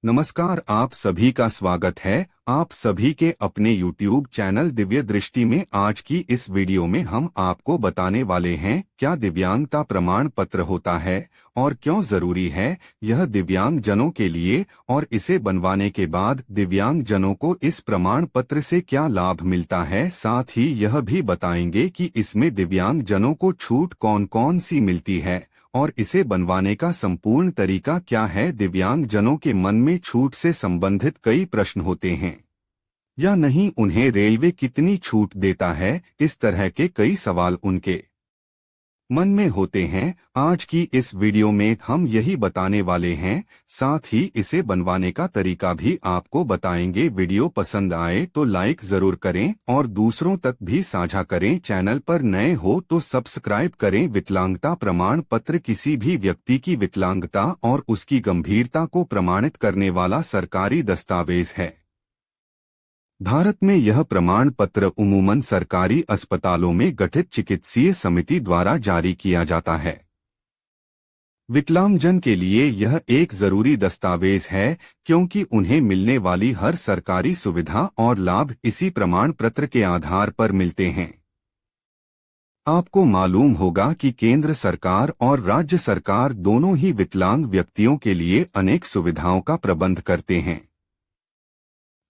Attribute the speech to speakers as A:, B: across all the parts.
A: नमस्कार, आप सभी का स्वागत है आप सभी के अपने YouTube चैनल दिव्य दृष्टि में। आज की इस वीडियो में हम आपको बताने वाले हैं क्या दिव्यांगता प्रमाण पत्र होता है और क्यों जरूरी है यह दिव्यांग जनों के लिए, और इसे बनवाने के बाद दिव्यांग जनों को इस प्रमाण पत्र से क्या लाभ मिलता है। साथ ही यह भी बताएंगे कि इसमें दिव्यांग जनों को छूट कौन कौन सी मिलती है और इसे बनवाने का संपूर्ण तरीका क्या है। दिव्यांग जनों के मन में छूट से संबंधित कई प्रश्न होते हैं या नहीं, उन्हें रेलवे कितनी छूट देता है, इस तरह के कई सवाल उनके मन में होते हैं। आज की इस वीडियो में हम यही बताने वाले हैं, साथ ही इसे बनवाने का तरीका भी आपको बताएंगे। वीडियो पसंद आए तो लाइक जरूर करें और दूसरों तक भी साझा करें। चैनल पर नए हो तो सब्सक्राइब करें। विकलांगता प्रमाण पत्र किसी भी व्यक्ति की विकलांगता और उसकी गंभीरता को प्रमाणित करने वाला सरकारी दस्तावेज है। भारत में यह प्रमाण पत्र उमूमन सरकारी अस्पतालों में गठित चिकित्सीय समिति द्वारा जारी किया जाता है। विकलांगजन के लिए यह एक जरूरी दस्तावेज है क्योंकि उन्हें मिलने वाली हर सरकारी सुविधा और लाभ इसी प्रमाण पत्र के आधार पर मिलते हैं। आपको मालूम होगा कि केंद्र सरकार और राज्य सरकार दोनों ही विकलांग व्यक्तियों के लिए अनेक सुविधाओं का प्रबंध करते हैं।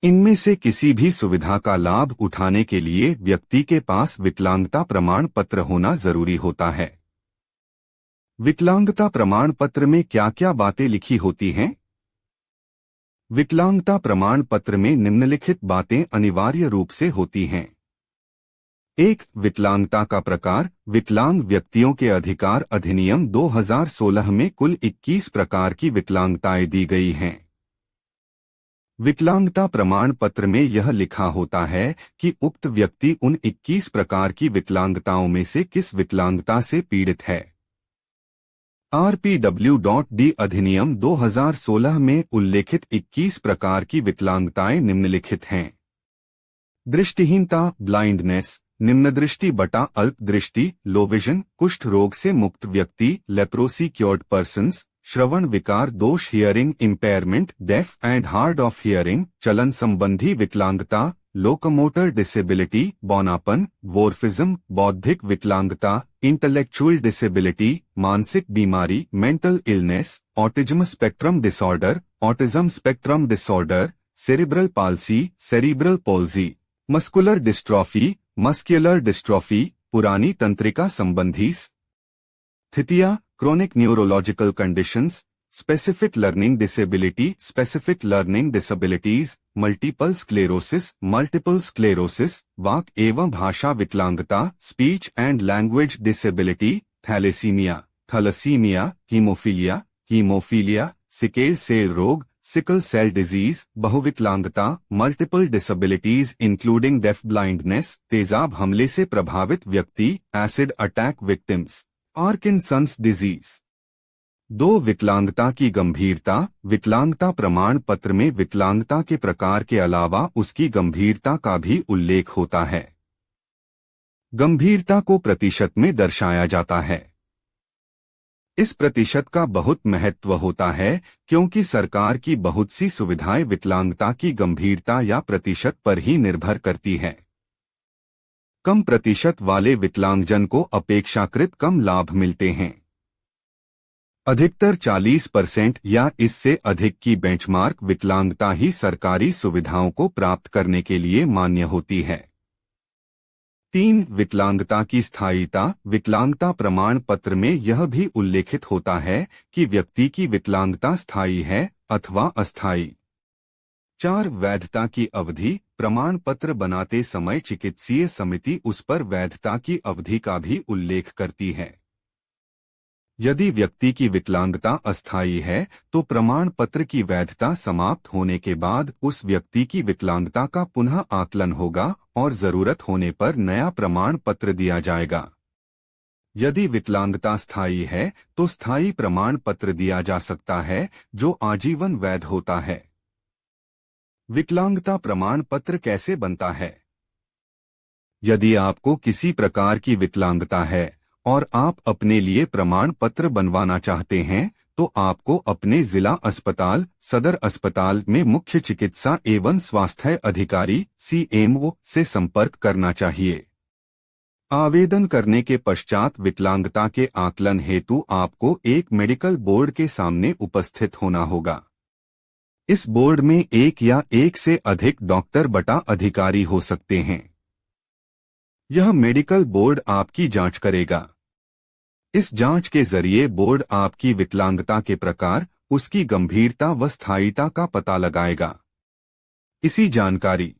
A: इनमें से किसी भी सुविधा का लाभ उठाने के लिए व्यक्ति के पास विकलांगता प्रमाण पत्र होना जरूरी होता है। विकलांगता प्रमाण पत्र में क्या क्या बातें लिखी होती हैं? विकलांगता प्रमाण पत्र में निम्नलिखित बातें अनिवार्य रूप से होती हैं। 1. विकलांगता का प्रकार। विकलांग व्यक्तियों के अधिकार अधिनियम 2016 में कुल 21 प्रकार की विकलांगताएं दी गई हैं। विकलांगता प्रमाण पत्र में यह लिखा होता है कि उक्त व्यक्ति उन 21 प्रकार की विकलांगताओं में से किस विकलांगता से पीड़ित है। RPW.D अधिनियम 2016 में उल्लेखित 21 प्रकार की विकलांगताएं निम्नलिखित हैं। दृष्टिहीनता ब्लाइंडनेस, निम्नदृष्टि बटा अल्प दृष्टि लो विजन, कुष्ठ रोग से मुक्त व्यक्ति लेप्रोसी क्योर्ड पर्सन्स, श्रवण विकार दोष hearing impairment deaf and hard of hearing, चलन संबंधी विकलांगता लोकोमोटर डिसेबिलिटी बौनापन, वोर्फिज्म बौद्धिक विकलांगता, इंटेलेक्चुअल डिसेबिलिटी मानसिक बीमारी mental illness, autism spectrum disorder autism spectrum disorder, cerebral palsy cerebral palsy, muscular dystrophy muscular dystrophy, पुरानी तंत्रिका संबंधी स्थितियां, chronic neurological conditions, specific learning disability, specific learning disabilities, multiple sclerosis, वाक एवं भाषा विकलांगता, speech and language disability, thalassaemia, haemophilia, sickle cell रोग, sickle cell disease, बहुविकलांगता, multiple disabilities including deaf blindness, तेजाब हमले से प्रभावित व्यक्ति, acid attack victims, Parkinson's disease. 2. विकलांगता की गंभीरता। विकलांगता प्रमाण पत्र में विकलांगता के प्रकार के अलावा उसकी गंभीरता का भी उल्लेख होता है। गंभीरता को प्रतिशत में दर्शाया जाता है। इस प्रतिशत का बहुत महत्व होता है क्योंकि सरकार की बहुत सी सुविधाएं विकलांगता की गंभीरता या प्रतिशत पर ही निर्भर करती है। कम प्रतिशत वाले विकलांगजन को अपेक्षाकृत कम लाभ मिलते हैं। अधिकतर 40% या इससे अधिक की बेंचमार्क विकलांगता ही सरकारी सुविधाओं को प्राप्त करने के लिए मान्य होती है। 3. विकलांगता की स्थायीता। विकलांगता प्रमाण पत्र में यह भी उल्लेखित होता है कि व्यक्ति की विकलांगता स्थायी है अथवा अस्थायी। 4. वैधता की अवधि। प्रमाण पत्र बनाते समय चिकित्सीय समिति उस पर वैधता की अवधि का भी उल्लेख करती है। यदि व्यक्ति की विकलांगता अस्थायी है तो प्रमाण पत्र की वैधता समाप्त होने के बाद उस व्यक्ति की विकलांगता का पुनः आकलन होगा और जरूरत होने पर नया प्रमाण पत्र दिया जाएगा। यदि विकलांगता स्थायी है तो स्थायी प्रमाण पत्र दिया जा सकता है जो आजीवन वैध होता है। विकलांगता प्रमाण पत्र कैसे बनता है? यदि आपको किसी प्रकार की विकलांगता है और आप अपने लिए प्रमाण पत्र बनवाना चाहते हैं तो आपको अपने जिला अस्पताल, सदर अस्पताल में मुख्य चिकित्सा एवं स्वास्थ्य अधिकारी CMO से संपर्क करना चाहिए। आवेदन करने के पश्चात विकलांगता के आकलन हेतु आपको एक मेडिकल बोर्ड के सामने उपस्थित होना होगा। इस बोर्ड में एक या एक से अधिक डॉक्टर बटा अधिकारी हो सकते हैं। यह मेडिकल बोर्ड आपकी जांच करेगा। इस जांच के जरिए बोर्ड आपकी विकलांगता के प्रकार, उसकी गंभीरता व स्थायिता का पता लगाएगा। इसी जानकारी